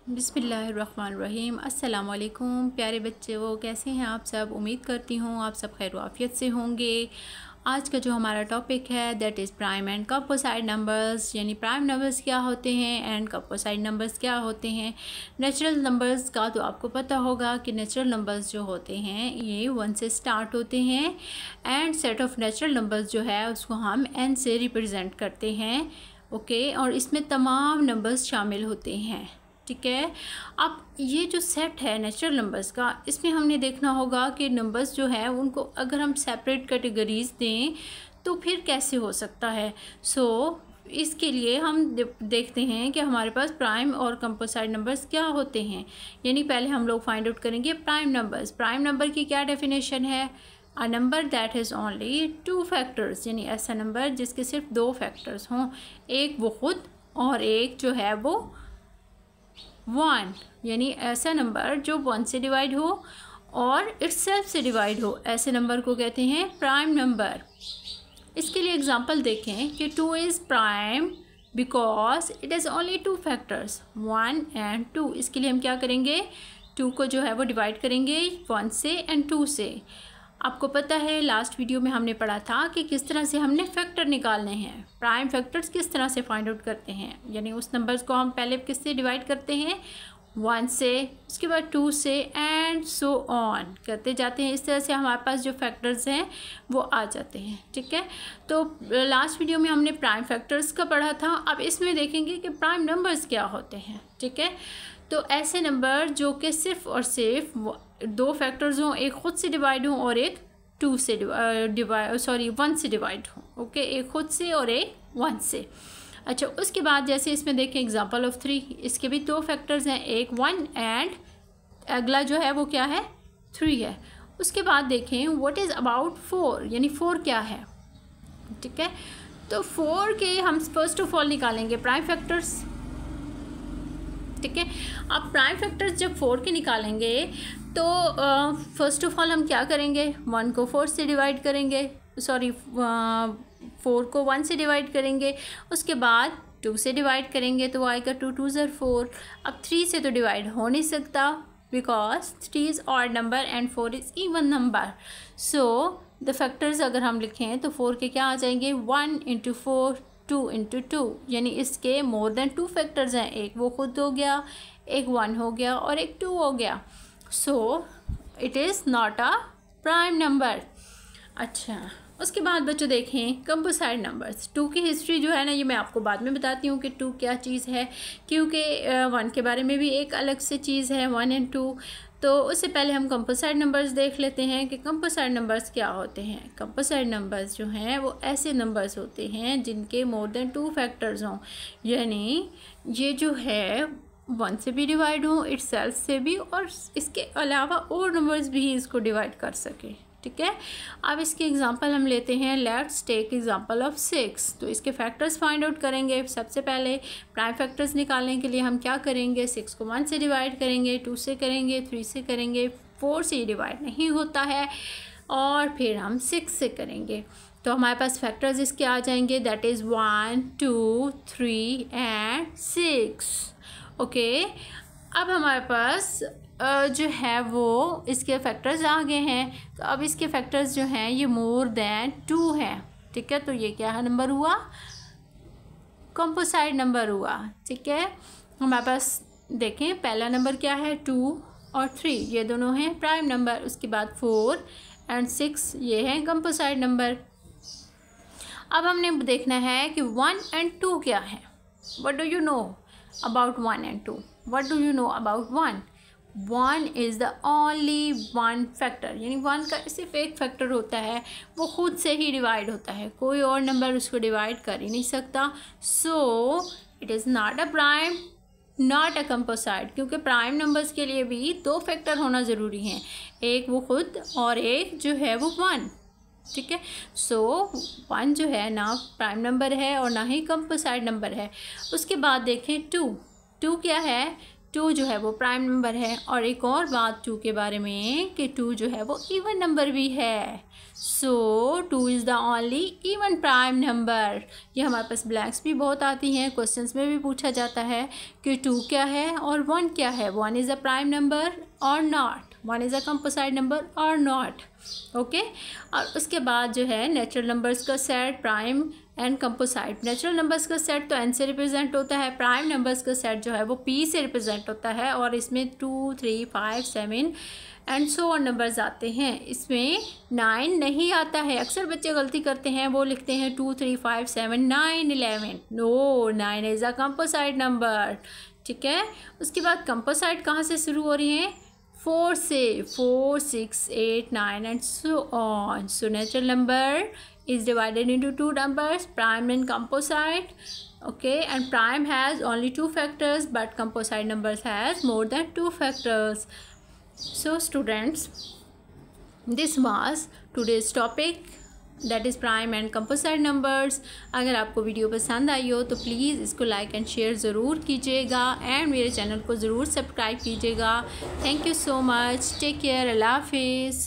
बिस्मिल्लाहिर्रहमानिर्रहीम। अस्सलाम वालेकुम प्यारे बच्चे, वो कैसे हैं आप सब। उम्मीद करती हूँ आप सब खैर आफियत से होंगे। आज का जो हमारा टॉपिक है that is prime and composite numbers, यानी प्राइम नंबर्स क्या होते हैं एंड कंपोजिट नंबर्स क्या होते हैं। नेचुरल नंबर्स का तो आपको पता होगा कि नेचुरल नंबर्स जो होते हैं ये 1 से स्टार्ट होते हैं and set of natural numbers जो है उसको हम n से रिप्रेजेंट करते हैं। ओके, और इसमें तमाम नंबर्स शामिल होते हैं। ठीक है, अब ये जो सेट है नेचुरल नंबर्स का, इसमें हमने देखना होगा कि नंबर्स जो है उनको अगर हम सेपरेट कैटेगरीज दें तो फिर कैसे हो सकता है। इसके लिए हम देखते हैं कि हमारे पास प्राइम और कंपोजिट नंबर्स क्या होते हैं। यानी पहले हम लोग फाइंड आउट करेंगे प्राइम नंबर्स। प्राइम नंबर की क्या डेफिनेशन है? A number that has only 2 factors, यानी ऐसा नंबर जिसके सिर्फ 2 फैक्टर्स हों, एक वो खुद और एक जो है वो 1, यानी ऐसा नंबर जो 1 से डिवाइड हो और इटसेल्फ से डिवाइड हो, ऐसे नंबर को कहते हैं प्राइम नंबर। इसके लिए एग्जांपल देखें कि 2 is prime because it is only 2 factors 1 and 2। इसके लिए हम क्या करेंगे, 2 को जो है वो डिवाइड करेंगे 1 से एंड 2 से। आपको पता है लास्ट वीडियो में हमने पढ़ा था कि किस तरह से हमने फैक्टर निकालने हैं, प्राइम फैक्टर्स किस तरह से फाइंड आउट करते हैं। यानी उस नंबर्स को हम पहले किससे डिवाइड करते हैं, 1 से, उसके बाद 2 से एंड सो ऑन करते जाते हैं। इस तरह से हमारे पास जो फैक्टर्स हैं वो आ जाते हैं। ठीक है, तो लास्ट वीडियो में हमने प्राइम फैक्टर्स का पढ़ा था। अब इसमें देखेंगे कि प्राइम नंबर्स क्या होते हैं। ठीक है, तो ऐसे नंबर जो कि सिर्फ और सिर्फ 2 फैक्टर्स हों, एक खुद से डिवाइड हों और एक 1 से डिवाइड हों। ओके, एक खुद से और एक 1 से। अच्छा, उसके बाद जैसे इसमें देखें एग्जांपल ऑफ 3, इसके भी 2 फैक्टर्स हैं, एक 1 एंड अगला जो है वो क्या है, 3 है। उसके बाद देखें व्हाट इज़ अबाउट 4, यानी 4 क्या है। ठीक है, तो 4 के हम फर्स्ट ऑफ ऑल निकालेंगे प्राइम फैक्टर्स। ठीक है, अब प्राइम फैक्टर्स जब 4 के निकालेंगे तो फर्स्ट ऑफ ऑल हम क्या करेंगे, 1 को 4 से डिवाइड करेंगे, 4 को 1 से डिवाइड करेंगे, उसके बाद 2 से डिवाइड करेंगे तो आएगा 2 2 ज़र 4। अब 3 से तो डिवाइड हो नहीं सकता because 3 is odd number and 4 is even number. So the factors अगर हम लिखें तो 4 के क्या आ जाएंगे, 1 इंटू 4, 2 इंटू 2, यानी इसके मोर देन 2 फैक्टर्स हैं, एक वो खुद हो गया, एक 1 हो गया और एक 2 हो गया। So it is not a prime number. अच्छा, उसके बाद बच्चों देखें कंपोजिट नंबर्स। 2 की हिस्ट्री जो है ना, ये मैं आपको बाद में बताती हूँ कि 2 क्या चीज़ है, क्योंकि 1 के बारे में भी एक अलग से चीज़ है 1 एंड 2। तो उससे पहले हम कंपोजिट नंबर्स देख लेते हैं कि कंपोजिट नंबर्स क्या होते हैं। कंपोजिट नंबर्स जो हैं वो ऐसे नंबर्स होते हैं जिनके मोर देन 2 फैक्टर्स हों, यानी ये जो है 1 से भी डिवाइड हो, इटसेल्फ से भी, और इसके अलावा और नंबर्स भी इसको डिवाइड कर सके। ठीक है, अब इसके एग्जांपल हम लेते हैं। Let's take example of 6। तो इसके फैक्टर्स फाइंड आउट करेंगे। सबसे पहले प्राइम फैक्टर्स निकालने के लिए हम क्या करेंगे, 6 को 1 से डिवाइड करेंगे, 2 से करेंगे, 3 से करेंगे, 4 से डिवाइड नहीं होता है, और फिर हम 6 से करेंगे। तो हमारे पास फैक्टर्स इसके आ जाएंगे दैट इज़ 1 2 3 एंड 6। ओके, अब हमारे पास जो है वो इसके फैक्टर्स आ गए हैं। तो अब इसके फैक्टर्स जो हैं ये मोर देन 2 हैं। ठीक है, तो ये क्या नंबर हुआ, कंपोजिट नंबर हुआ। ठीक है, हमारे पास देखें पहला नंबर क्या है, 2 और 3, ये दोनों हैं प्राइम नंबर। उसके बाद 4 एंड 6 ये हैं कंपोजिट नंबर। अब हमने देखना है कि 1 एंड 2 क्या है। What do you know about 1 and 2? What do you know about 1? 1 is the only 1 factor, यानी 1 का सिर्फ एक फैक्टर होता है, वो खुद से ही डिवाइड होता है, कोई और नंबर उसको डिवाइड कर ही नहीं सकता। So it is not a prime, not a composite, क्योंकि प्राइम नंबर्स के लिए भी 2 फैक्टर होना ज़रूरी हैं, एक वो खुद और एक जो है वो 1। ठीक है, सो 1 जो है ना प्राइम नंबर है और ना ही कंपोजिट नंबर है। उसके बाद देखें 2 क्या है, 2 जो है वो प्राइम नंबर है। और एक और बात 2 के बारे में कि 2 जो है वो इवन नंबर भी है। सो 2 is the only even prime number. ये हमारे पास ब्लैंक्स भी बहुत आती हैं, क्वेश्चंस में भी पूछा जाता है कि 2 क्या है और 1 क्या है। 1 इज़ अ प्राइम नंबर और not, 1 is a composite number और नॉट। ओके, और उसके बाद जो है नेचुरल नंबर्स का set, prime and composite. Natural numbers का सेट तो एन से रिप्रेजेंट होता है, प्राइम नंबर्स का सेट जो है वो पी से रिप्रेजेंट होता है। और इसमें 2, 3, 5, 7 एंड सो ऑन नंबर्स आते हैं। इसमें 9 नहीं आता है। अक्सर बच्चे गलती करते हैं, वो लिखते हैं 2, 3, 5, 7, 9, 11। No, 9 is a composite number. ठीक है, उसके बाद कंपोसाइट कहाँ से शुरू हो रही हैं? 4 से, 4, 6, 8, 9 and so on. So natural number is divided into 2 numbers, prime and composite. Okay, and prime has only 2 factors, but composite numbers has more than 2 factors. So students, this was today's topic, that is prime and composite numbers. अगर आपको video पसंद आई हो तो please इसको like and share ज़रूर कीजिएगा and मेरे channel को ज़रूर सब्सक्राइब कीजिएगा। Thank you so much, take care, अल्लाह हाफिज़।